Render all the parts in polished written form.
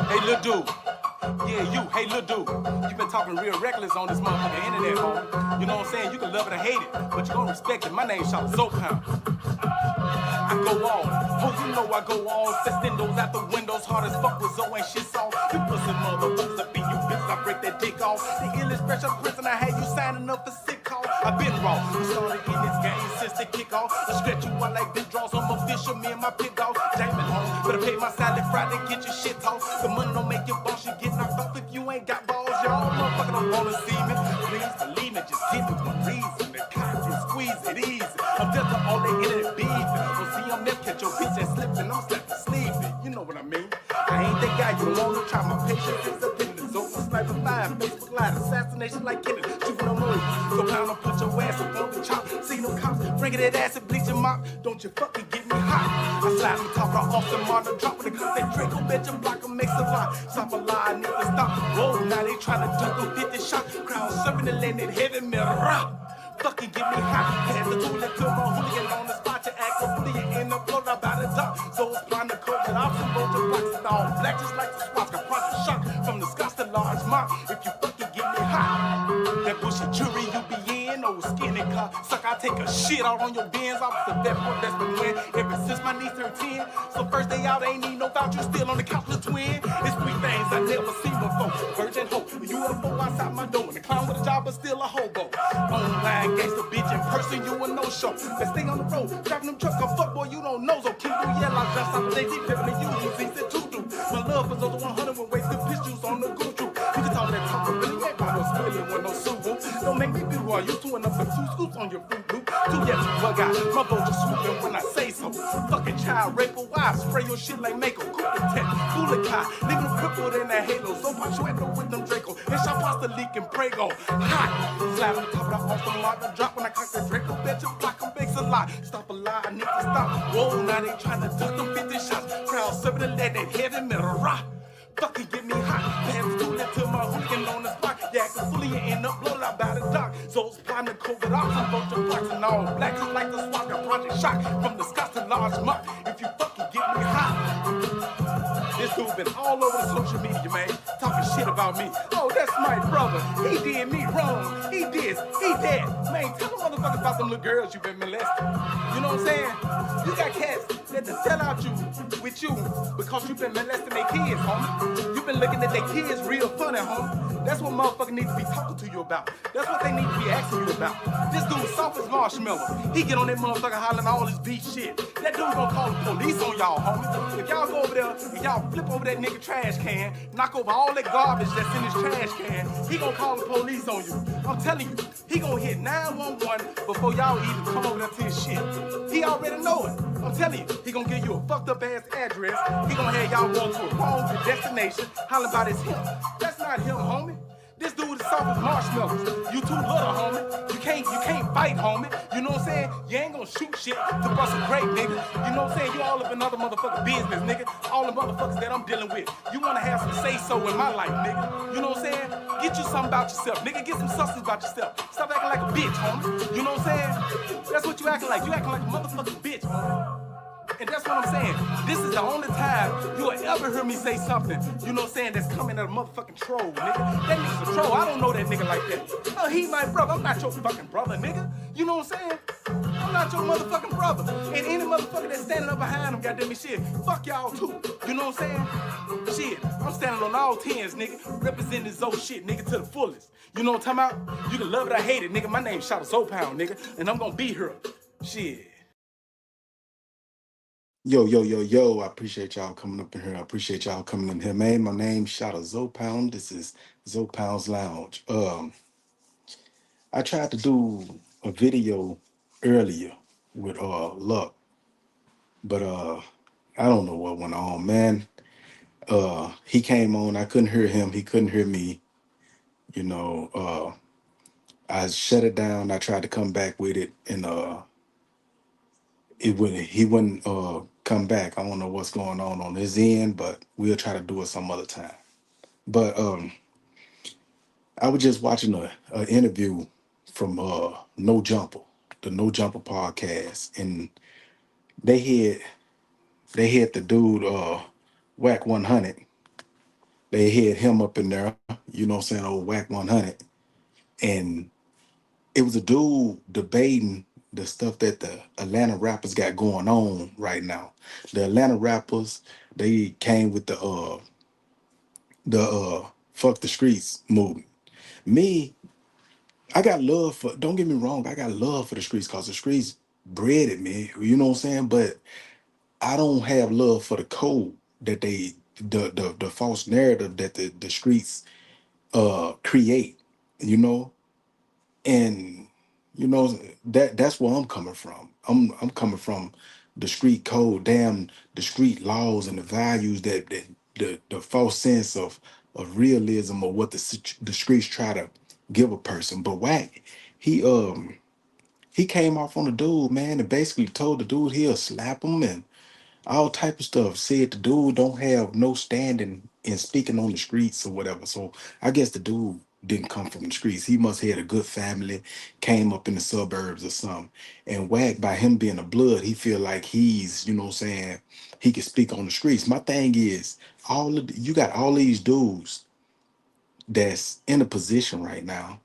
Hey, little dude. Yeah, you. Hey, little dude. You been talking real reckless on this motherfucking internet, homie. You know what I'm saying? You can love it or hate it, but you gonna respect it. My name's Chatta. I go on. Oh, you know I go on. Festindos out the windows, hard as fuck with Zoe and shit song. You pussy motherfuckers, I beat you bitches, I break that dick off. The illest special prison, I had you signing up for sick call. I been wrong. We started in this game since the kickoff. I stretch you out like big draws. I'm official, me and my pit dog. Jamin home. Better pay my salad Friday, get your shit off. The money don't make your boss, you get knocked off if you ain't got balls. Y'all motherfucker don't wanna see me. Please believe me, just give me one reason. The cock can squeeze it easy. I'm just all they internet beef. See, I'm never catch your bitch and slipping, I'm slapping sleeping. You know what I mean? I ain't that guy you don't wanna try. My patience is a business. Open sniper 5, Facebook Live, assassination like Kennedy. Shooting on noise. So pound and put your ass up on the chop. See no cops, bringing that acid, bleaching mop. Don't you fucking get me hot. I slide on top of Austin Martin, dropping the gun. That Draco bitch and block them makes a lot. Stop a lie, need to stop. Whoa, now they trying to duck them 50 shots. Crowd serving the land that heavy metal. Fucking get me hot. Pass the toilet to my hooligan on the spot. You act a bully, you end up floating about the top. So it's blind to coat that off some boats and blocks and all black, just like the spots. Got project shock from the Scots to large mop. If you fucking get me hot, that bullshit jury you be in, old skinny car. Suck, I take a shit out on your bins. I was the best one that's been win ever since my niece turned 10. So first day out, ain't need no voucher, still on the couch with twin. It's 3 things I never seen before. Virgin hope, UFO outside my door. And the clown with a job, but still a hobo. Online gangsta bitch in person, you a no-show. Let's stay on the road, driving them trucks. I'm fuck boy, you don't know. So keep doing yell, I dress out the day deep, pimping you. You see, said to do. My love was over 100 with wasted pistols on the good truth. You can talk that talk, but really ain't about no squilling with no Subaru. Don't make me be who I used to, and up for 2 scoops on your fruit loop. 2 yet to bug out. My boat just swooping when I say so. Fucking child raper, why spray your shit like Mako? Cook the tech, fool a car, leave them crippled in that halo. So punch you at the with them Draco. And shot past the leak and Prego. Hot, slap on the top of the off the mark, the drop when I cock the Draco. Bet you block them bakes a lot. Stop a lie, I need to stop. Whoa, now they trying to duck them 50 shots. Crowd serving the lead, that heavy metal rock. Fucking get me hot. Pass the toilet to my hooligan on the spot. Yeah, cause fully you end up blown out by the dock. So it's flying the COVID off some bunch of blacks and all black. Just like the SWAT got project shock from the Scots to large mop. If you fucking get me hot. This dude been all over the social media, man, talking shit about me. Oh, that's my brother. He did me wrong. He this, he that. Man, tell them motherfuckers about them little girls you been molesting. You know what I'm saying? You got cats that to sell out you with you because you been molesting their kids, homie. You been looking at their kids real funny, homie. That's what motherfuckers need to be talking to you about. That's what they need to be asking you about. This dude soft as marshmallow. He get on that motherfucker hollering all this beat shit. That dude gonna call the police on y'all, homie. If y'all go over there and y'all flip over that nigga trash can, knock over all that garbage that's in his trash can, he gonna call the police on you. I'm telling you, he gonna hit 911 before y'all even come over there to his shit. He already know it. I'm telling you, he gonna give you a fucked up ass address. He gonna have y'all going to a wrong destination, hollering about it's him. That's not him, homie. This dude is soft as marshmallows. You too little, homie. You can't fight, homie. You know what I'm saying? You ain't gonna shoot shit to bust a grape, nigga. You know what I'm saying? You all up in other motherfucking business, nigga. All the motherfuckers that I'm dealing with. You wanna have some say-so in my life, nigga. You know what I'm saying? Get you something about yourself, nigga. Get some substance about yourself. Stop acting like a bitch, homie. You know what I'm saying? That's what you acting like. You acting like a motherfucking bitch, homie. And that's what I'm saying. This is the only time you will ever hear me say something, you know what I'm saying, that's coming at a motherfucking troll, nigga. That nigga's a troll. I don't know that nigga like that. No, he my brother. I'm not your fucking brother, nigga. You know what I'm saying? I'm not your motherfucking brother. And any motherfucker that's standing up behind him, goddamn it, shit, fuck y'all too. You know what I'm saying? Shit, I'm standing on all 10s, nigga. Representing this old shit, nigga, to the fullest. You know what I'm talking about? You can love it or hate it, nigga. My name's Chatta Pound, nigga. And I'm gonna be here. Shit. Yo, yo, yo, yo. I appreciate y'all coming up in here. I appreciate y'all coming in here, man. My name's Chatta Pound. This is Pound's Lounge. I tried to do a video earlier with Luck, but I don't know what went on, man. He came on, I couldn't hear him, he couldn't hear me, you know. I shut it down, I tried to come back with it, and he wouldn't come back. I don't know what's going on his end, but we'll try to do it some other time. But I was just watching a interview from No Jumper, the No Jumper podcast, and they had the dude Whack 100, They had him up in there, you know what I'm saying, old Whack 100. And it was a dude debating the stuff that the Atlanta rappers got going on right now. The Atlanta rappers, they came with the fuck the streets movement. Me, I got love for, don't get me wrong, I got love for the streets because the streets bred me, you know what I'm saying? But I don't have love for the code that the false narrative that the streets create, you know. And you know that's where I'm coming from. I'm coming from the street code, damn the street laws and the values that the false sense of realism or what the streets try to give a person. But Whack, he he came off on the dude, man, and basically told the dude he'll slap him and all type of stuff. Said the dude don't have no standing in speaking on the streets or whatever. So I guess the dude didn't come from the streets. He must have had a good family, came up in the suburbs or something. And Whack, by him being a blood, he feel like he's, you know what I'm saying, he can speak on the streets. My thing is, you got all these dudes that's in a position right now.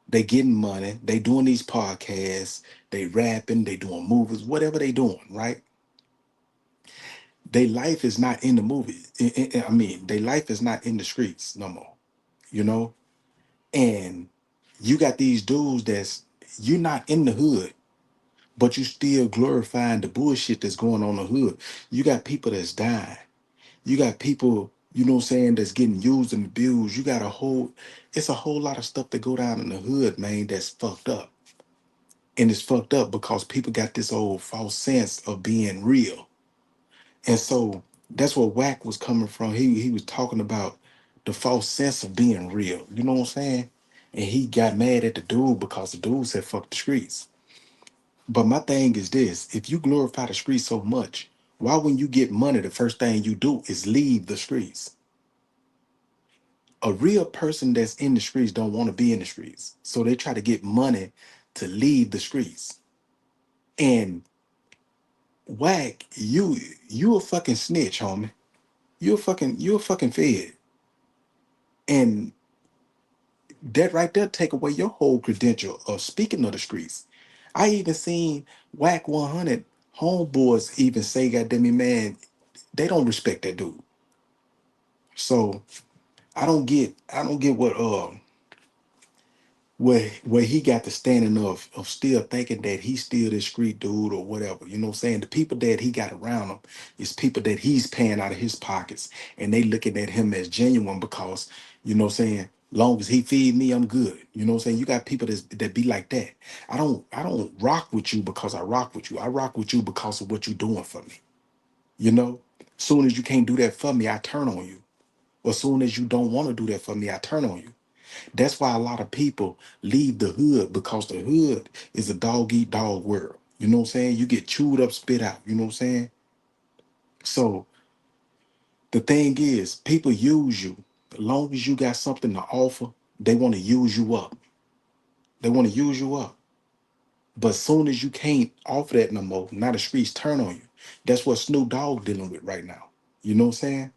They getting money, they doing these podcasts, they rapping, they doing movies, whatever they doing, right? Their life is not in the movie. I mean, their life is not in the streets no more, you know? And you got these dudes that's, you're not in the hood, but you still glorifying the bullshit that's going on in the hood. You got people that's dying. You got people, you know what I'm saying, that's getting used and abused. You got it's a whole lot of stuff that go down in the hood, man, that's fucked up. And it's fucked up because people got this old false sense of being real. And so that's where Whack was coming from. He was talking about the false sense of being real. You know what I'm saying? And he got mad at the dude because the dude said fuck the streets. But my thing is this: if you glorify the streets so much, why when you get money, the first thing you do is leave the streets? A real person that's in the streets don't want to be in the streets. So they try to get money to leave the streets. And Whack, you a fucking snitch, homie. You a fucking fed. And that right there take away your whole credential of speaking of the streets. I even seen Whack 100 homeboys even say, goddamn me, man, they don't respect that dude. So I don't get where he got the standing of still thinking that he's still this street dude or whatever. You know what I'm saying? The people that he got around him is people that he's paying out of his pockets, and they looking at him as genuine because, you know what I'm saying, long as he feed me, I'm good. You know what I'm saying? You got people that be like that. I don't rock with you because I rock with you. I rock with you because of what you're doing for me. You know? Soon as you can't do that for me, I turn on you. Or soon as you don't want to do that for me, I turn on you. That's why a lot of people leave the hood because the hood is a dog eat dog world. You know what I'm saying? You get chewed up, spit out. You know what I'm saying? So the thing is, people use you. As long as you got something to offer, they want to use you up. They want to use you up. But soon as you can't offer that no more, now the streets turn on you. That's what Snoop Dogg dealing with right now. You know what I'm saying?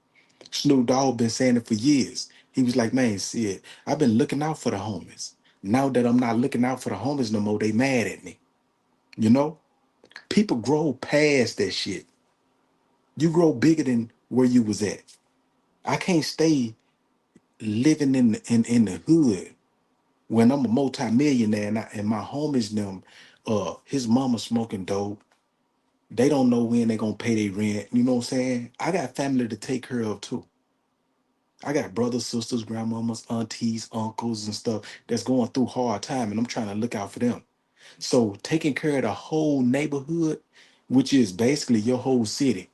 Snoop Dogg been saying it for years. He was like, man, see, I've been looking out for the homies. Now that I'm not looking out for the homies no more, they mad at me. You know? People grow past that shit. You grow bigger than where you was at. I can't stay living in the hood when I'm a multimillionaire and my homies them, his mama smoking dope. They don't know when they gonna pay their rent. You know what I'm saying? I got family to take care of too. I got brothers, sisters, grandmamas, aunties, uncles, and stuff that's going through hard time, and I'm trying to look out for them. So taking care of the whole neighborhood, which is basically your whole city,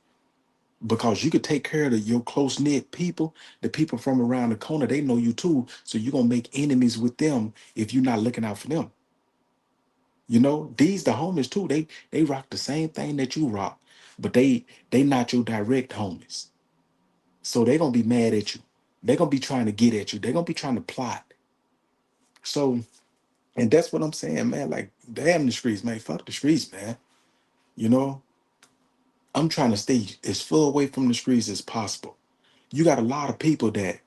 because you could take care of your close knit people, the people from around the corner, they know you too. So you're gonna make enemies with them if you're not looking out for them. You know, these the homies too. They rock the same thing that you rock, but they not your direct homies. So they gonna be mad at you. They're gonna be trying to get at you. They're gonna be trying to plot. So, and that's what I'm saying, man. Like, damn the streets, man. Fuck the streets, man. You know, I'm trying to stay as far away from the streets as possible. You got a lot of people that,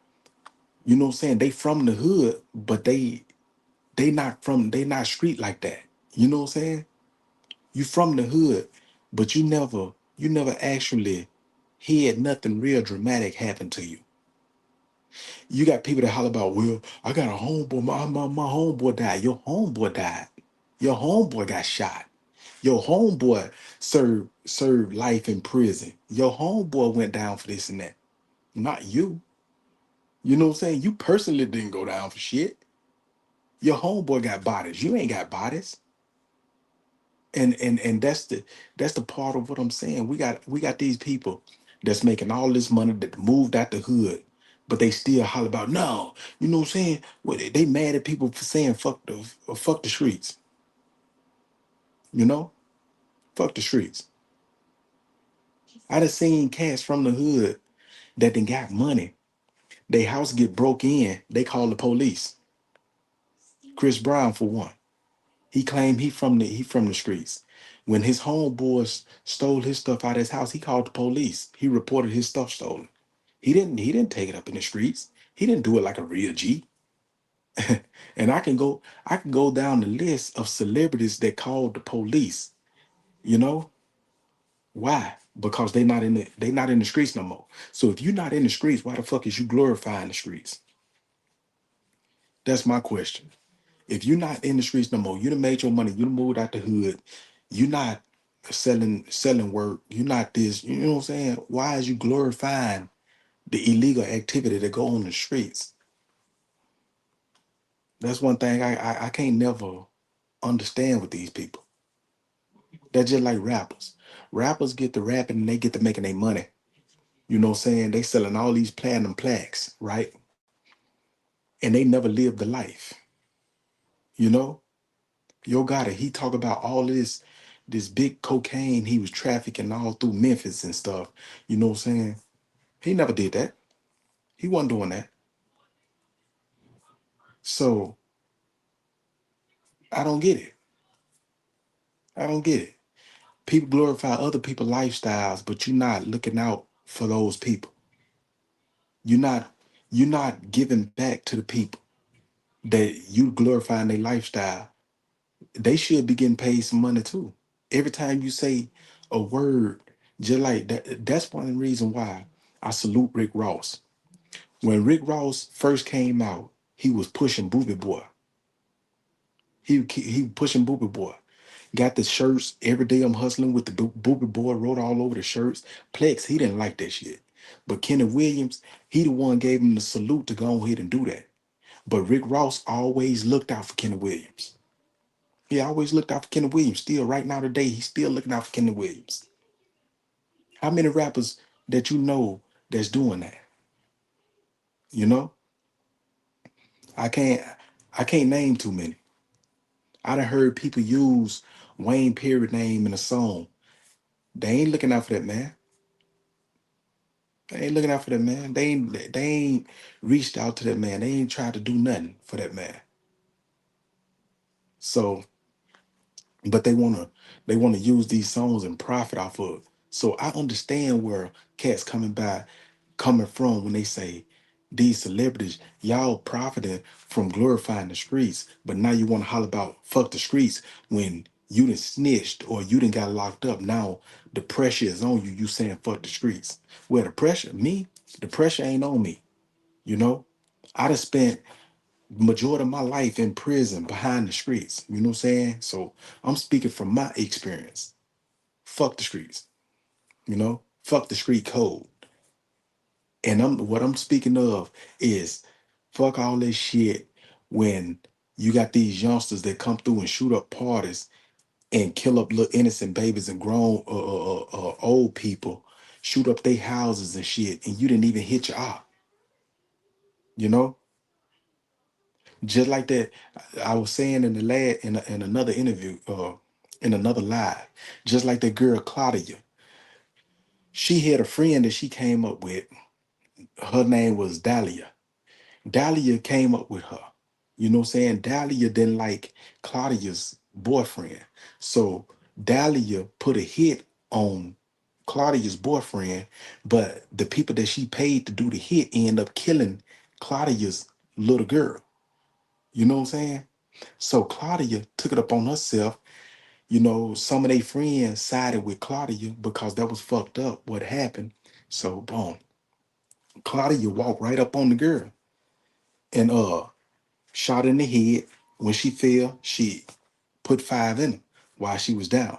you know what I'm saying, they from the hood, but they not street like that. You know what I'm saying? You from the hood, but you never actually had nothing real dramatic happen to you. You got people that holler about, well, I got a homeboy, my homeboy died. Your homeboy died. Your homeboy got shot. Your homeboy served life in prison. Your homeboy went down for this and that. Not you. You know what I'm saying? You personally didn't go down for shit. Your homeboy got bodies. You ain't got bodies. And that's the part of what I'm saying. We got these people that's making all this money that moved out the hood, but they still holler about no. You know what I'm saying? Well, they mad at people for saying fuck the streets. You know, fuck the streets. I done seen cats from the hood that then got money. They house get broke in. They call the police. Chris Brown for one. He claimed he from the streets. When his homeboys stole his stuff out of his house, he called the police. He reported his stuff stolen. He didn't take it up in the streets. He didn't do it like a real G. And I can go down the list of celebrities that called the police. You know why? Because they not in the streets no more. So if you're not in the streets, why the fuck is you glorifying the streets? That's my question. If you're not in the streets no more, you done made your money, you done moved out the hood, you're not selling work, you're not this, you know what I'm saying? Why is you glorifying the illegal activity that go on the streets? That's one thing I can't never understand with these people. They're just like rappers. Rappers get to rapping and they get to making their money. You know what I'm saying? They selling all these platinum plaques, right? And they never lived the life. You know? Yo Gotti, he talk about all this big cocaine he was trafficking all through Memphis and stuff. You know what I'm saying? He never did that. He wasn't doing that. So I don't get it. I don't get it. People glorify other people's lifestyles, but you're not looking out for those people. You're not you're not giving back to the people that you glorifying their lifestyle. They should be getting paid some money too. Every time you say a word, just like that, that's one reason why I salute Rick Ross. When Rick Ross first came out, he was pushing Booby Boy. He pushing Booby Boy. Got the shirts every day. I'm hustling with the Booby Boy. Wrote all over the shirts. Plex, he didn't like that shit. But Kenny Williams, he the one gave him the salute to go ahead and do that. But Rick Ross always looked out for Kenny Williams. He always looked out for Kenny Williams. Still, right now today, he's still looking out for Kenny Williams. How many rappers that you know that's doing that? You know, I can't. I can't name too many. I done heard people use Wayne Perry name in a song. They ain't looking out for that man. They ain't looking out for that man. They ain't reached out to that man. They ain't tried to do nothing for that man. So, but they wanna use these songs and profit off of it. So I understand where cats coming from when they say these celebrities, y'all profiting from glorifying the streets, but now you want to holler about fuck the streets when you done snitched or you done got locked up. Now the pressure is on you. You saying fuck the streets. Well, the pressure ain't on me. You know, I done spent majority of my life in prison behind the streets. You know what I'm saying? So I'm speaking from my experience. Fuck the streets. Fuck the street code. And what I'm speaking of is fuck all this shit when you got these youngsters that come through and shoot up parties and kill up little innocent babies and grown old people, shoot up their houses and shit, and you didn't even hit your op. You know, just like that. I was saying in the last in another interview, in another live, just like that girl Claudia. She had a friend that she came up with. Her name was Dahlia. Dahlia came up with her. You know what I'm saying? Dahlia didn't like Claudia's boyfriend. So Dahlia put a hit on Claudia's boyfriend, but the people that she paid to do the hit end up killing Claudia's little girl. You know what I'm saying? So Claudia took it up on herself. Some of their friends sided with Claudia because that was fucked up what happened. So boom, Claudia walked right up on the girl and shot in the head. When she fell, she put five in her while she was down.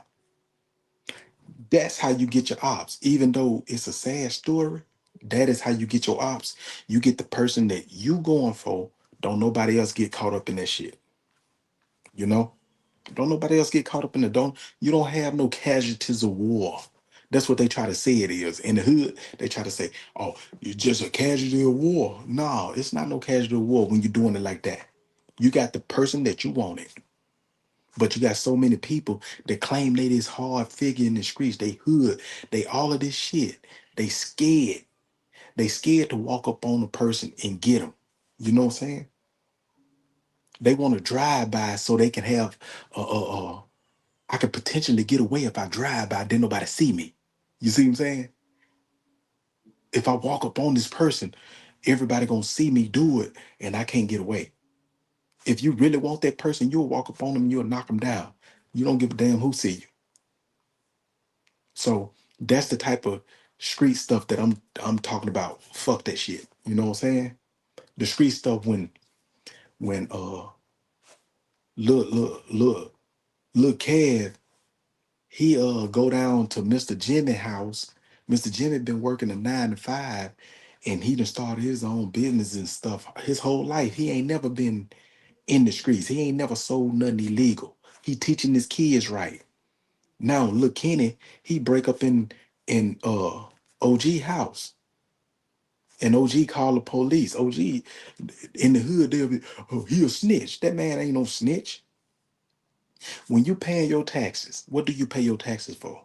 That's how you get your ops. Even though it's a sad story, that is how you get your ops. You get the person that you going for. Don't nobody else get caught up in that shit. You know? Don't nobody else get caught up in it. You don't have no casualties of war. That's what they try to say it is. In the hood, they try to say, oh, you're just a casualty of war. No, it's not no casualty of war when you're doing it like that. You got the person that you wanted. But you got so many people that claim they this hard figure in the streets. They hood. They all of this shit. They scared. They scared to walk up on a person and get them. You know what I'm saying? They want to drive by so they can have I could potentially get away if I drive by, then nobody see me. You see what I'm saying? If I walk up on this person, everybody gonna see me do it and I can't get away. If you really want that person, you'll walk up on them and you'll knock them down. You don't give a damn who see you. So that's the type of street stuff that I'm talking about. Fuck that shit. You know what I'm saying? The street stuff when look look Kev, he go down to Mr. Jimmy house. Mr. Jimmy been working a 9 to 5 and he done started his own business and stuff. His whole life, he ain't never been in the streets. He ain't never sold nothing illegal. He teaching his kids right. Now look Kenny, he break up in OG house. And OG call the police. OG in the hood, they'll be, oh, he a snitch. That man ain't no snitch. When you paying your taxes, what do you pay your taxes for?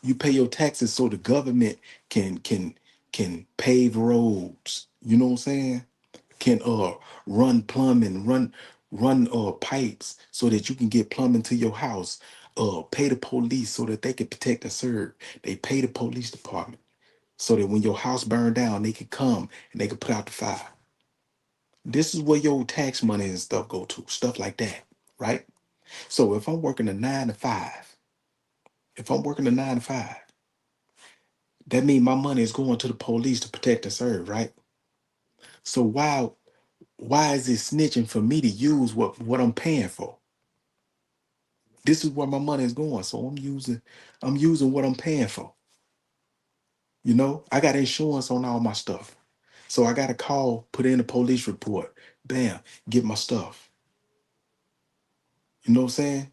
You pay your taxes so the government can pave roads. You know what I'm saying? Can run plumbing, run pipes so that you can get plumbing to your house. Pay the police so that they can protect and serve. They pay the police department so that when your house burned down, they can come and they can put out the fire. This is where your tax money and stuff go to, stuff like that, right? So if I'm working a 9 to 5, if I'm working a 9 to 5, that means my money is going to the police to protect and serve, right? So why is it snitching for me to use what I'm paying for? This is where my money is going. So I'm using what I'm paying for. I got insurance on all my stuff. So I got to call, put in a police report, bam, get my stuff. You know what I'm saying?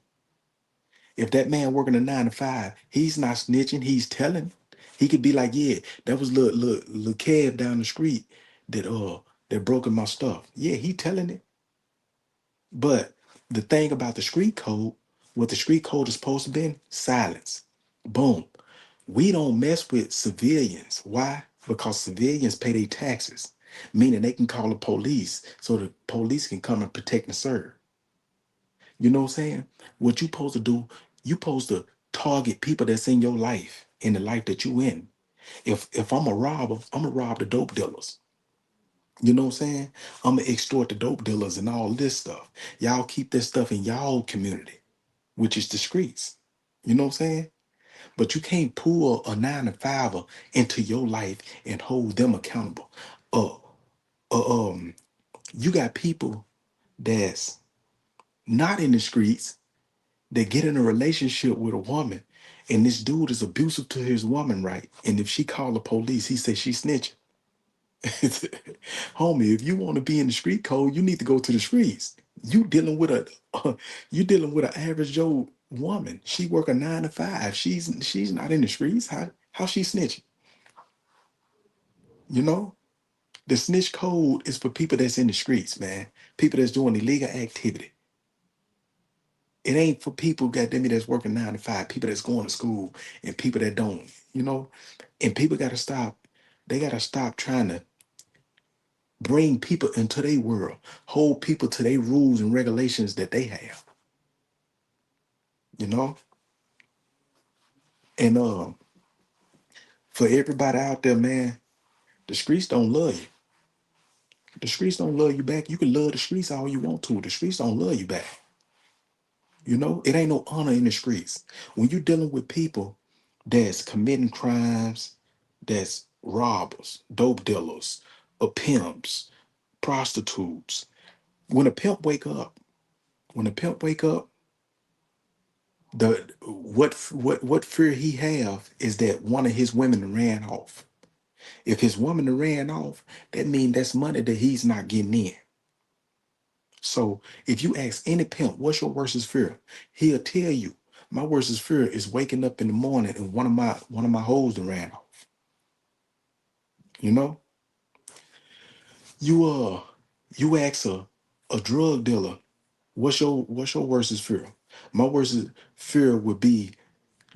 If that man working a 9 to 5, he's not snitching, he's telling. He could be like, yeah, that was little Kev down the street that broke in my stuff. Yeah, he telling it. But the thing about the street code, what the street code is supposed to be, silence. Boom. We don't mess with civilians. Why? Because civilians pay their taxes, meaning they can call the police so the police can come and protect and serve. You know what I'm saying? What you supposed to do, you supposed to target people that's in your life, in the life that you in. If I'm a robber, I'm gonna rob the dope dealers. You know what I'm saying? I'm gonna extort the dope dealers and all this stuff. Y'all keep this stuff in y'all community, which is the streets. You know what I'm saying? But you can't pull a 9 to 5 into your life and hold them accountable. Uh, um, you got people that's not in the streets that get in a relationship with a woman, and this dude is abusive to his woman, right? And if she call the police, he says she snitching. Homie, if you want to be in the street code, you need to go to the streets. You dealing with you dealing with an average Joe woman. She work a 9 to 5. She's not in the streets. How she snitching? You know, the snitch code is for people that's in the streets, man. People that's doing illegal activity. It ain't for people, goddamn it, that's working 9 to 5. People that's going to school and people that don't. You know, and people got to stop. They got to stop trying to bring people into their world, hold people to their rules and regulations that they have. You know, And for everybody out there, man, the streets don't love you. The streets don't love you back. You can love the streets all you want to. The streets don't love you back. You know, it ain't no honor in the streets. When you're dealing with people that's committing crimes, that's robbers, dope dealers, pimps, prostitutes. When a pimp wake up, when a pimp wake up, the what fear he have is that one of his women ran off. If his woman ran off, that means that's money that he's not getting in. So if you ask any pimp, what's your worstest fear? He'll tell you, my worstest fear is waking up in the morning and one of my hoes that ran off. You know, you you ask a drug dealer, what's your worstest fear? My worstest fear would be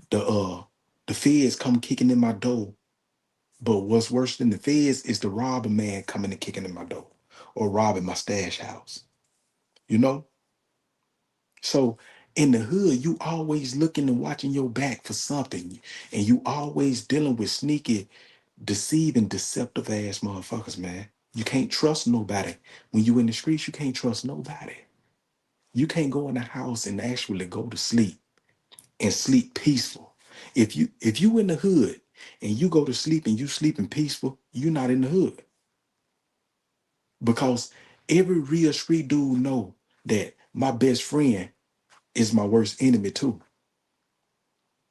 the feds come kicking in my door. But what's worse than the feds is the robber man coming and kicking in my door or robbing my stash house. You know? So in the hood, you always looking and watching your back for something. And you always dealing with sneaky, deceiving, deceptive ass motherfuckers, man. You can't trust nobody. When you in the streets, you can't trust nobody. You can't go in the house and actually go to sleep and sleep peaceful. If you in the hood and you go to sleep and you sleeping peaceful, you're not in the hood. Because every real street dude know that my best friend is my worst enemy too.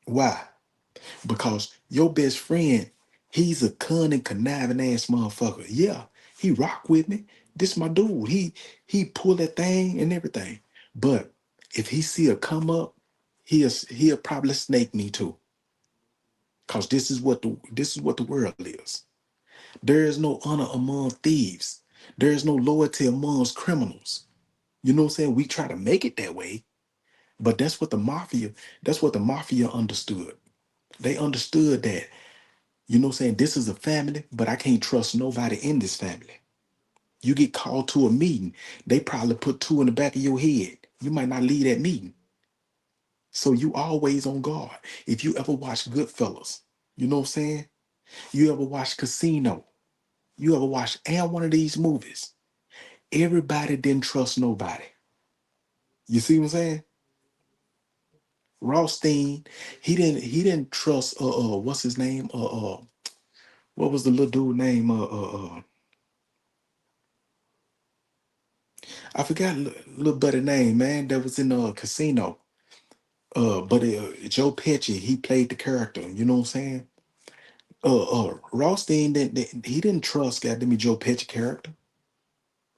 Why? Because your best friend, he's a cunning, conniving ass motherfucker. Yeah, he rock with me. This my dude. He pull that thing and everything. But if he see a come up, he'll probably snake me too. Cause this is what the world is. There is no honor among thieves. There is no loyalty amongst criminals. You know what I'm saying? We try to make it that way, but that's what the mafia understood. They understood that, you know what I'm saying, this is a family, but I can't trust nobody in this family. You get called to a meeting, they probably put two in the back of your head. You might not leave that meeting. So you always on guard. If you ever watch Goodfellas, you know what I'm saying? You ever watch Casino? You ever watch any one of these movies? Everybody didn't trust nobody. You see what I'm saying? Rothstein, he didn't trust what's his name? What was the little dude name? I forgot a little better name, man, that was in Casino. But Joe Pesci, he played the character, you know what I'm saying? Rothstein he didn't trust goddamn me Joe Pesci character.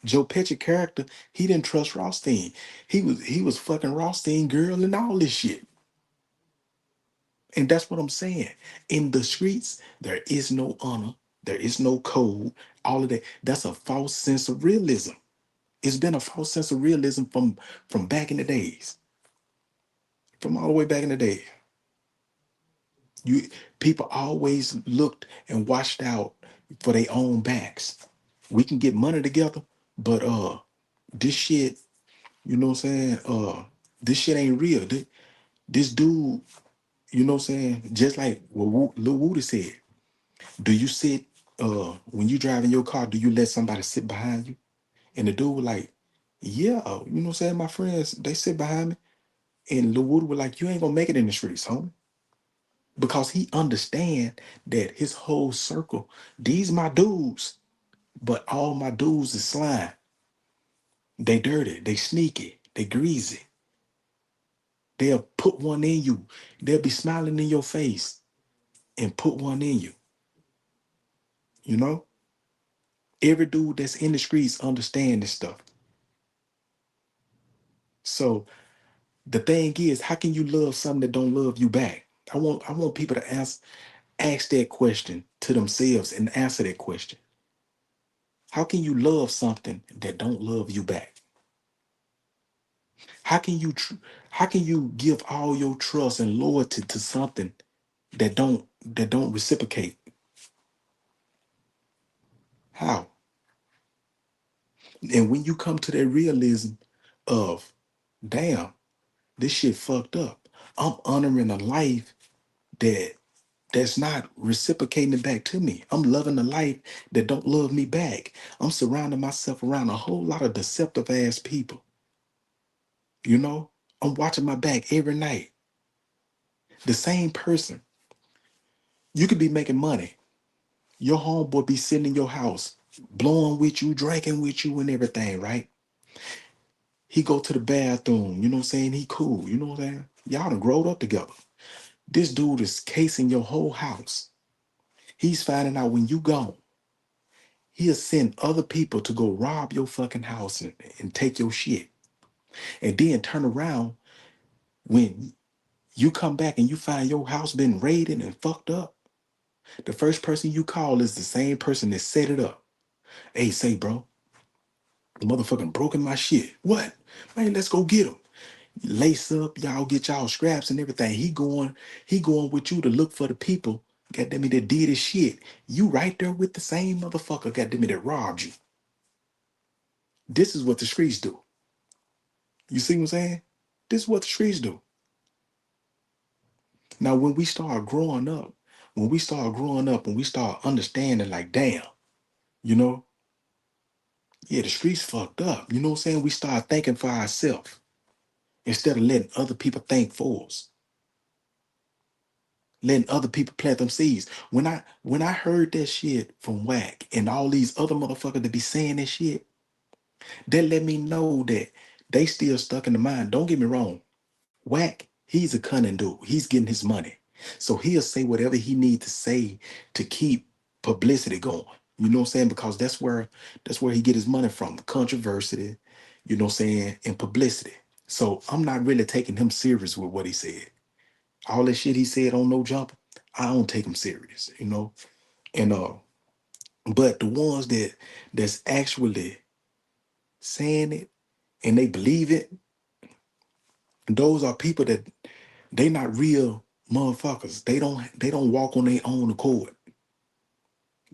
Joe Pesci character, he didn't trust Rothstein. He was fucking Rothstein girl and all this shit. And that's what I'm saying. In the streets, there is no honor, there is no code, all of that. That's a false sense of realism. It's been a false sense of realism from back in the days, from all the way back in the day. You people always looked and watched out for their own backs. We can get money together, but this shit, you know what I'm saying? This shit ain't real. This dude, you know what I'm saying? Just like what Lil Woody said. Do you sit when you drive in your car, do you let somebody sit behind you? And the dude was like, yeah, you know what I'm saying? My friends, they sit behind me. And Lil Woody was like, you ain't gonna make it in the streets, homie. Because he understand that his whole circle, these my dudes, but all my dudes is slime. They dirty, they sneaky, they greasy. They'll put one in you. They'll be smiling in your face and put one in you, you know? Every dude that's in the streets understand this stuff. So the thing is, how can you love something that don't love you back? I want people to ask that question to themselves and answer that question. How can you love something that don't love you back? How can you give all your trust and loyalty to something that don't reciprocate? How? And when you come to that realism of, damn, this shit fucked up. I'm honoring a life that that's not reciprocating it back to me. I'm loving a life that don't love me back. I'm surrounding myself around a whole lot of deceptive ass people. You know, I'm watching my back every night. The same person. You could be making money. Your homeboy be sitting in your house, blowing with you, drinking with you, and everything, right? He go to the bathroom, you know what I'm saying? He cool, you know what I'm saying? Y'all done growed up together. This dude is casing your whole house. He's finding out when you gone. He'll send other people to go rob your fucking house and take your shit. And then turn around when you come back and you find your house been raided and fucked up. The first person you call is the same person that set it up. Hey, say, bro, the motherfucking broken my shit. What? Man, let's go get him. Lace up, y'all get y'all scraps and everything. He going with you to look for the people, goddamn it, that did his shit. You right there with the same motherfucker, goddamn it, that robbed you. This is what the streets do. You see what I'm saying? This is what the streets do. Now, when we start understanding, like, damn, you know, yeah, the streets fucked up. You know what I'm saying? We start thinking for ourselves instead of letting other people think for us, letting other people plant them seeds. When I heard that shit from Whack and all these other motherfuckers that be saying that shit, that let me know that they still stuck in the mind. Don't get me wrong. Whack, he's a cunning dude. He's getting his money. So he'll say whatever he needs to say to keep publicity going. You know what I'm saying? Because that's where he get his money from. Controversy, you know what I'm saying, and publicity. So I'm not really taking him serious with what he said. All that shit he said on No Jumper, I don't take him serious, you know. And but the ones that's actually saying it and they believe it, those are people that they not real motherfuckers. They don't walk on their own accord.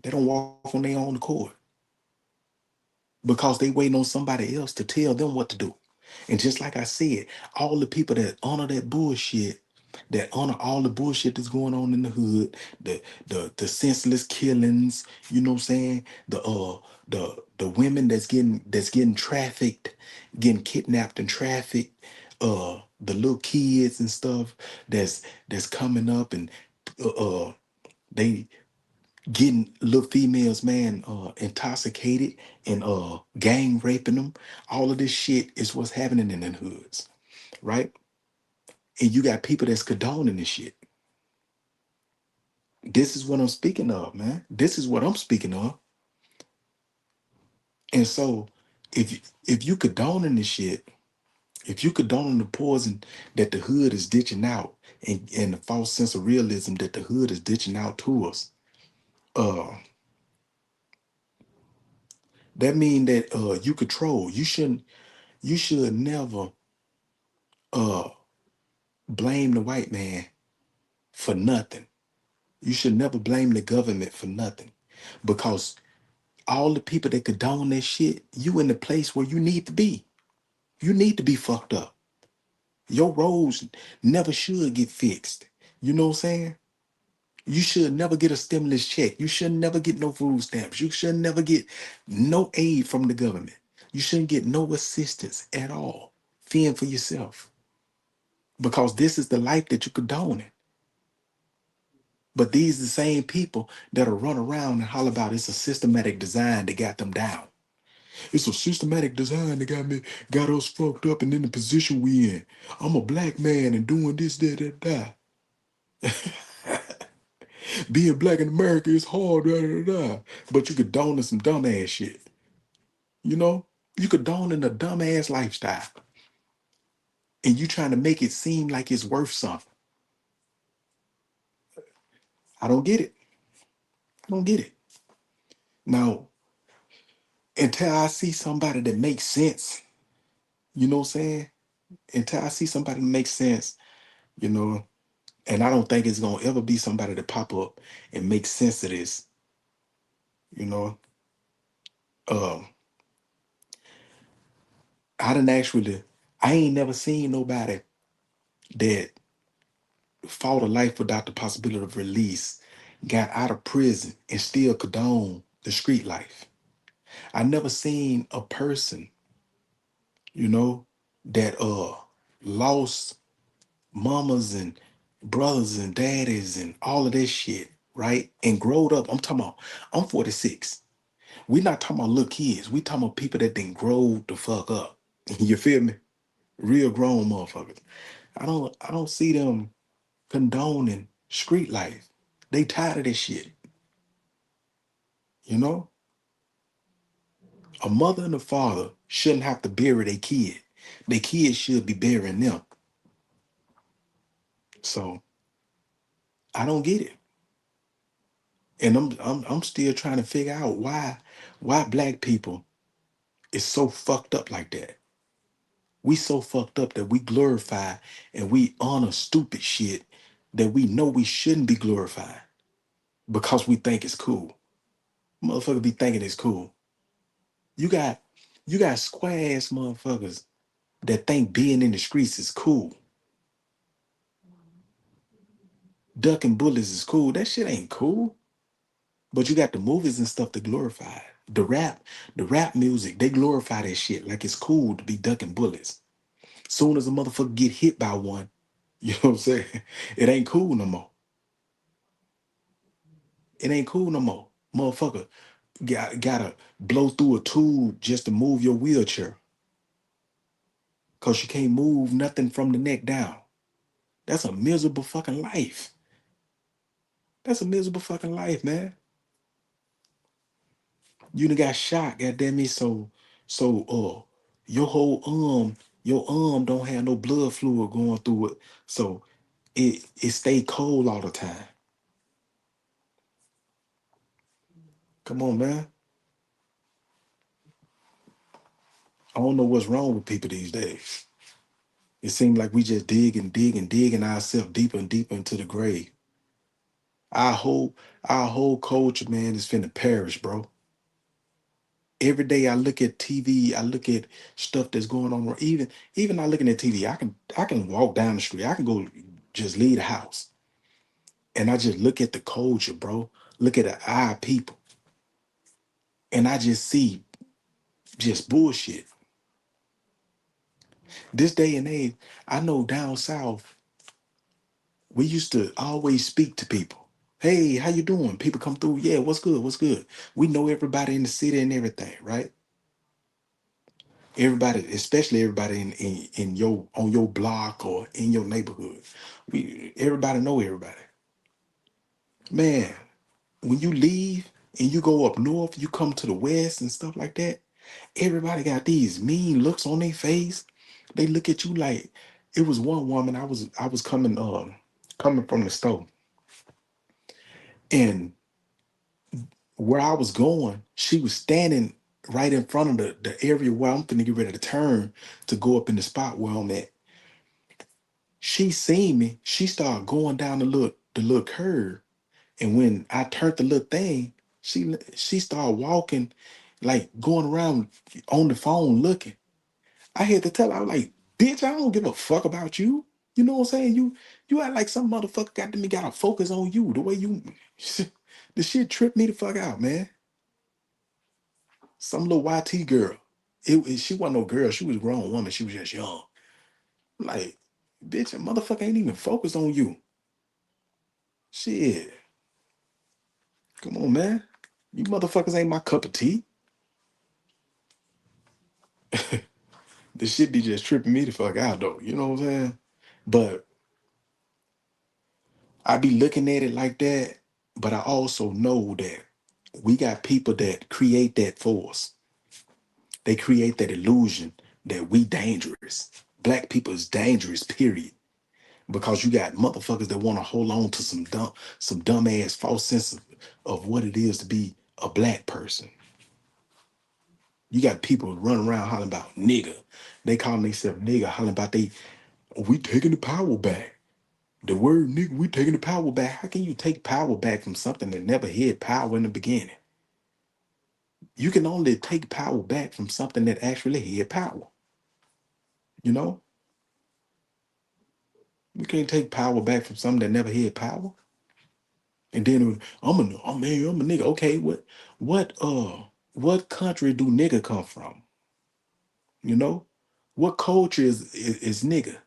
They don't walk on their own accord because they waiting on somebody else to tell them what to do. And just like I said, all the people that honor that bullshit, that honor all the bullshit that's going on in the hood, the senseless killings, you know what I'm saying? The women that's getting trafficked, getting kidnapped and trafficked, the little kids and stuff that's coming up and they getting little females, man, intoxicated and gang raping them. All of this shit is what's happening in the hoods, right? And you got people that's condoning this shit. This is what I'm speaking of, man. This is what I'm speaking of. And so if you condoning this shit, if you condoning the poison that the hood is ditching out and the false sense of realism that the hood is ditching out to us, uh that mean that you control. You should never uh blame the white man for nothing. You should never blame the government for nothing. Because all the people that condone that shit, you in the place where you need to be. You need to be fucked up. Your roads never should get fixed. You know what I'm saying? You should never get a stimulus check. You should never get no food stamps. You should never get no aid from the government. You shouldn't get no assistance at all. Fend for yourself. Because this is the life that you're condoning. But these the same people that'll run around and holler about it's a systematic design that got them down. It's a systematic design that got us fucked up and in the position we in. I'm a black man and doing this, that, that, that. Being black in America is hard, da, da, da, da. But you could don in some dumbass shit. You know? You could don in a dumbass lifestyle. And you trying to make it seem like it's worth something. I don't get it. I don't get it. Now, until I see somebody that makes sense, you know what I'm saying? Until I see somebody that makes sense, you know, and I don't think it's gonna ever be somebody to pop up and make sense of this, you know. Um, I didn't actually, I ain't never seen nobody that fought a life without the possibility of release, got out of prison and still condone the street life. I never seen a person, you know, that lost mamas and brothers and daddies and all of this shit, right? And growed up. I'm talking about, I'm 46. We not talking about little kids. We talking about people that didn't grow the fuck up. You feel me? Real grown motherfuckers. I don't see them condoning street life. They tired of this shit. You know? A mother and a father shouldn't have to bury their kid. Their kids should be burying them. So I don't get it. And I'm still trying to figure out why black people is so fucked up like that. We so fucked up that we glorify and we honor stupid shit that we know we shouldn't be glorifying because we think it's cool. Motherfucker be thinking it's cool. You got you got square ass motherfuckers that think being in the streets is cool. Ducking bullets is cool. That shit ain't cool. But you got the movies and stuff to glorify it. The rap music, they glorify that shit like it's cool to be ducking bullets. Soon as a motherfucker get hit by one, you know what I'm saying? It ain't cool no more. It ain't cool no more. Motherfucker gotta blow through a tube just to move your wheelchair. Cause you can't move nothing from the neck down. That's a miserable fucking life. That's a miserable fucking life, man. You done got shot, goddamn me. So your whole your arm don't have no blood fluid going through it. So it stay cold all the time. Come on, man. I don't know what's wrong with people these days. It seems like we just dig and dig and digging ourselves deeper and deeper into the grave. Our whole culture, man, is finna perish, bro. Every day I look at TV, I look at stuff that's going on. Even not looking at TV, I can walk down the street. I can go just leave the house, and I just look at the culture, bro. Look at the eye people, and I just see just bullshit. This day and age, I know down south we used to always speak to people. Hey, how you doing? People come through. Yeah, what's good? What's good? We know everybody in the city and everything, right? Everybody, especially everybody in your on your block or in your neighborhood. Everybody know everybody. Man, when you leave and you go up north, you come to the west and stuff like that, everybody got these mean looks on their face. They look at you like it was one woman. I was coming from the store, and where I was going, she was standing right in front of the area where I'm finna get ready to turn to go up in the spot where I'm at. She seen me. She started going down the little curve, and when I turned the little thing, she started walking, like going around on the phone looking. I had to tell her, I was like, "Bitch, I don't give a fuck about you." You know what I'm saying? You act like some motherfucker got to focus on you the way you. The shit tripped me the fuck out, man. Some little YT girl. She wasn't no girl. She was a grown woman. She was just young. Like, bitch, a motherfucker ain't even focused on you. Shit. Come on, man. You motherfuckers ain't my cup of tea. This shit be just tripping me the fuck out though. You know what I'm saying? But I be looking at it like that. But I also know that we got people that create that force. They create that illusion that we dangerous. Black people is dangerous, period. Because you got motherfuckers that want to hold on to some dumbass false sense of what it is to be a black person. You got people running around hollering about nigga. They calling themselves nigga, hollering about we taking the power back. The word nigga, we taking the power back. How can you take power back from something that never had power in the beginning? You can only take power back from something that actually had power. You know? We can't take power back from something that never had power. And then I'm a nigga. Okay, what country do nigga come from? You know, what culture is nigga?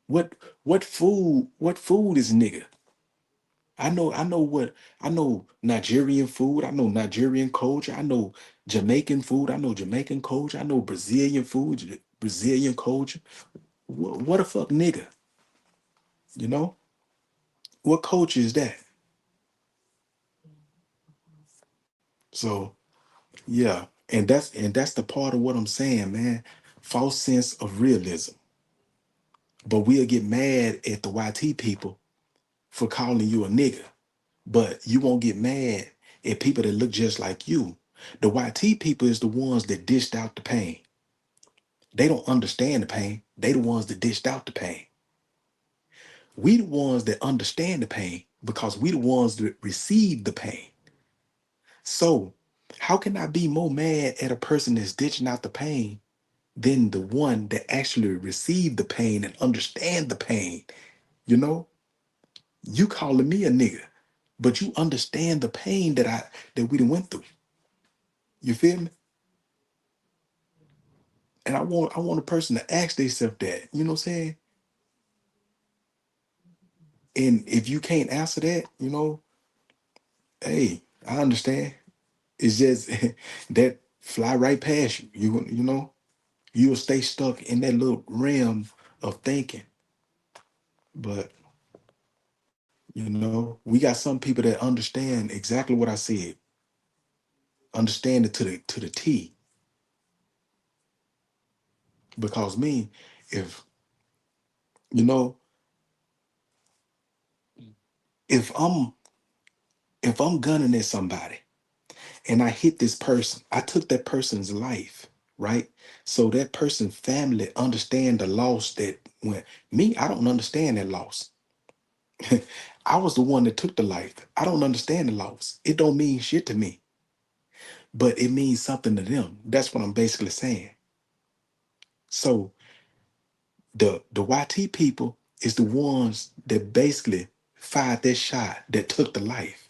What what food is nigga? I know Nigerian food. I know Nigerian culture. I know Jamaican food. I know Jamaican culture. I know Brazilian food, Brazilian culture. What the fuck, nigga? You know what culture is that? So yeah, and that's the part of what I'm saying, man. False sense of realism. But we'll get mad at the YT people for calling you a nigga. But you won't get mad at people that look just like you. The YT people is the ones that dished out the pain. They don't understand the pain. They the ones that dished out the pain. We the ones that understand the pain because we the ones that receive the pain. So how can I be more mad at a person that's ditching out the pain than the one that actually received the pain and understand the pain? You know, you calling me a nigga, but you understand the pain that we done went through. You feel me? And I want a person to ask themselves that. You know what I'm saying? And if you can't answer that, hey, I understand. It's just that fly right past you. You'll stay stuck in that little realm of thinking. But we got some people that understand exactly what I said, understand it to the T. Because me, if you know, if I'm gunning at somebody and I hit this person, I took that person's life, right? So that person's family understand the loss that went. Me, I don't understand that loss. I was the one that took the life. I don't understand the loss. It don't mean shit to me, but it means something to them. That's what I'm basically saying. So the YT people is the ones that basically fired that shot that took the life.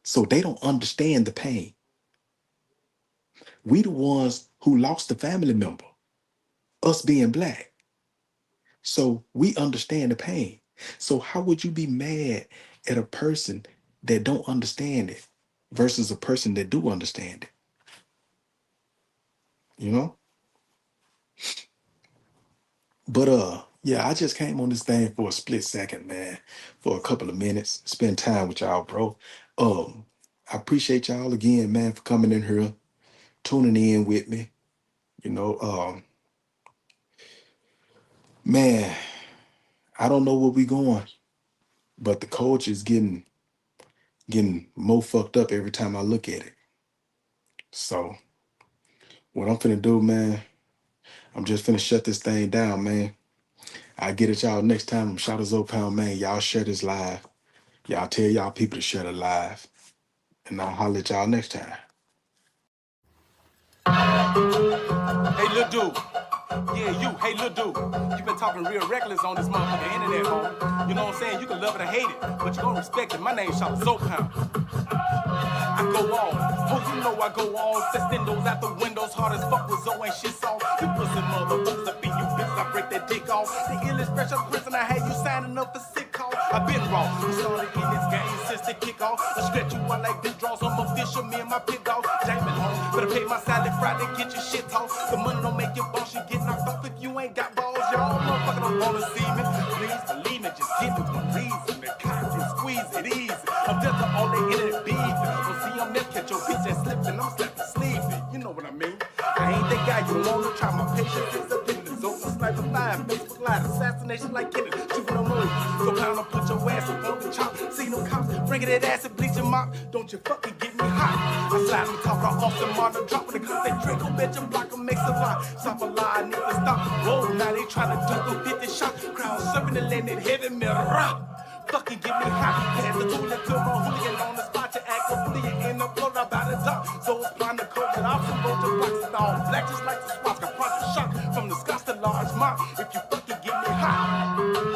So they don't understand the pain. We the ones who lost the family member, us being black. So we understand the pain. So how would you be mad at a person that don't understand it versus a person that do understand it? You know? But yeah, I just came on this thing for a split second, man, for a couple of minutes, spend time with y'all, bro. I appreciate y'all again, man, for coming in here, tuning in with me. You know, man, I don't know where we going, but the culture is getting more fucked up every time I look at it. So what I'm finna do, man, I'm just finna shut this thing down, man. I get at y'all next time. I'm Chatta Pound, man. Y'all share this live. Y'all tell y'all people to share the live. And I'll holler at y'all next time. Hey, little dude. Yeah, you. Hey, little dude. You been talking real reckless on this motherfucking internet, homie. You know what I'm saying? You can love it or hate it, but you gonna respect it. My name's Chatta Pound. I go on. Oh, you know I go on. Sestindos out the windows, hard as fuck with Zoe and shit song. You pussy motherfuckers up in you bitches, I break that dick off. The illest special prison, I had you signing up for sick call. I been wrong. We started in this game since the kickoff. I stretch you out like big draws. I'm official, me and my pit dog. Jamie home. Better pay my salad Friday, get your shit off. The money don't make your boss, you get knocked off if you ain't got balls. Y'all motherfucker don't wanna see me. Please believe me, just give me one reason. The cops and squeeze it easy. I'm just on the internet beefing. Don't see I'm there, catch your bitch and slipping. I'm slapping sleeping. You know what I mean? I ain't that guy you wanna try. My patience is a business. Open sniper live, Facebook live, assassination like Kennedy. Shooting on moves. So pound up, put your ass up on the chop. See no cops, bringing that ass and bleaching mop. Don't you fucking get me hot. I slide and talk off the monitor, dropping the gun. They drink a bitch and block 'em, makes a lot. Stop a lie, nigga, stop. Whoa, now they trying to do 50 shots. Crowd serving the land in heavy mirror. Fucking get me hot. Pass the toilet to my hooligan on the spot. You act a bully in the floor about the top. So it's blind to cold and off some road to blocks and all black just like the spots. Got project shot from the Scots to large mop. If you fucking get me hot.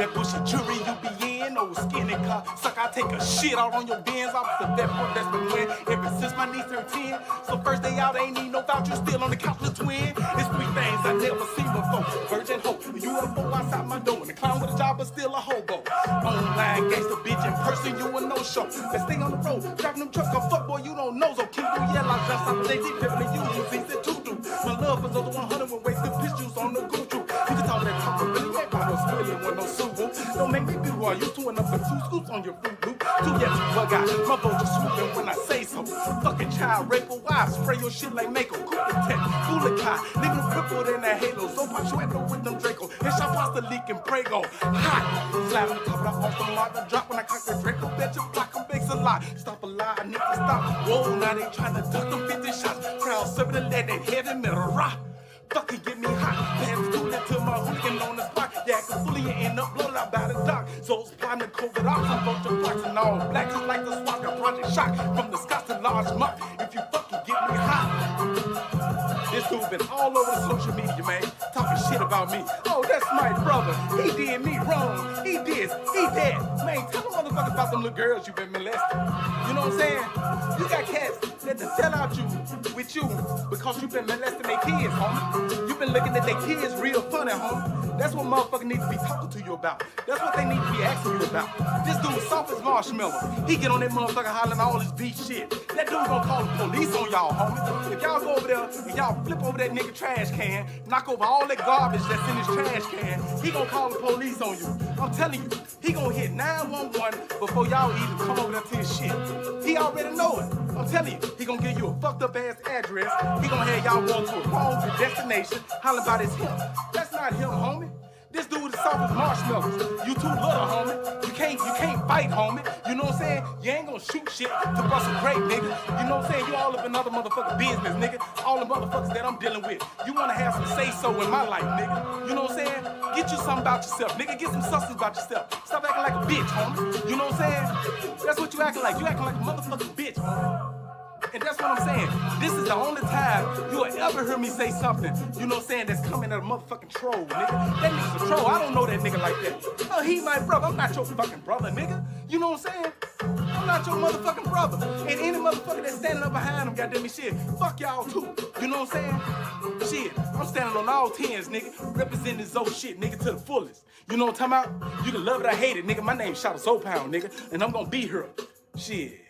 take a shit out on your Benz. Opposite that fuck that's been win ever since my niece turned 10. So first day out, ain't need no voucher, still on the couch with twin. It's three things I never seen before. Virgin hope, UFO outside my door, and a clown with a job but still a hobo. Online gangster bitch, in person you a no-show. Let's stay on the road, driving them trucks, cause fuck boy you don't know. So keep do yell out just out the day, deep pimpin' you, you see it too do. My love was over 100 with wasted pistols on the Gucci. You can talk that talk, but really ain't about no spilling with no Subaru. Don't make me do what I used to, and up with 2 scoops on your fruit loop. 2 yet you bug out, my boat just swooping when I say so. Fucking child rape a wife, spray your shit like Mako. Cool protect, Bulikai, leaving them crippled in that halo. So punctuate with them Draco, and shot pasta leaking Prego. Hot, slap on the top of the off the mark, the drop when I cock the Draco. Bet you block them bakes a lot. Stop a lie, I need to stop. Whoa, now they trying to duck them 50 shots. Crowd serving the lead, that heavy metal rock. Fucking get me hot, pants too lit to my hooligan on the spot. Yeah, I can fully end up blown out by the dock. So it's plotting to COVID off, some bunch of blacks and all blacks just like the swap. Got Project Shock from the Scots to Large Muck. If you fucking get me hot. This dude been all over the social media, man, talking shit about me. Oh, that's my brother. He did me wrong. He this, he that. Man, tell them motherfuckers about them little girls you been molesting. You know what I'm saying? You got cats that to sell out you with you because you been molesting their kids, homie. You been looking at their kids real funny, homie. That's what motherfuckers need to be talking to you about. That's what they need to be asking you about. This dude soft as marshmallow. He get on that motherfucker hollering all this beat shit. That dude gonna call the police on y'all, homie. If y'all go over there and y'all flip over that nigga trash can, knock over all that garbage that's in his trash can, he gonna call the police on you. I'm telling you, he gonna hit 911 before y'all even come over there to his shit. He already know it. I'm telling you, he gonna give you a fucked up ass address. He gonna have y'all going to a wrong destination, hollering about his him. That's not him, homie. This dude is soft as marshmallows. You too little, homie. You can't fight, homie. You know what I'm saying? You ain't gonna shoot shit to bust a grape, nigga. You know what I'm saying? You all up in other motherfucking business, nigga. All the motherfuckers that I'm dealing with. You wanna have some say-so in my life, nigga. You know what I'm saying? Get you something about yourself, nigga. Get some substance about yourself. Stop acting like a bitch, homie. You know what I'm saying? That's what you acting like. You acting like a motherfucking bitch, homie. And that's what I'm saying. This is the only time you'll ever hear me say something, you know what I'm saying, that's coming at a motherfucking troll, nigga. That nigga's a troll. I don't know that nigga like that. Oh, he my brother. I'm not your fucking brother, nigga. You know what I'm saying? I'm not your motherfucking brother. And any motherfucker that's standing up behind him, goddamn it, shit, fuck y'all too. You know what I'm saying? Shit, I'm standing on all 10s, nigga, representing this old shit, nigga, to the fullest. You know what I'm talking about? You can love it or hate it, nigga. My name's Chatta Pound, nigga, and I'm gonna be here. Shit.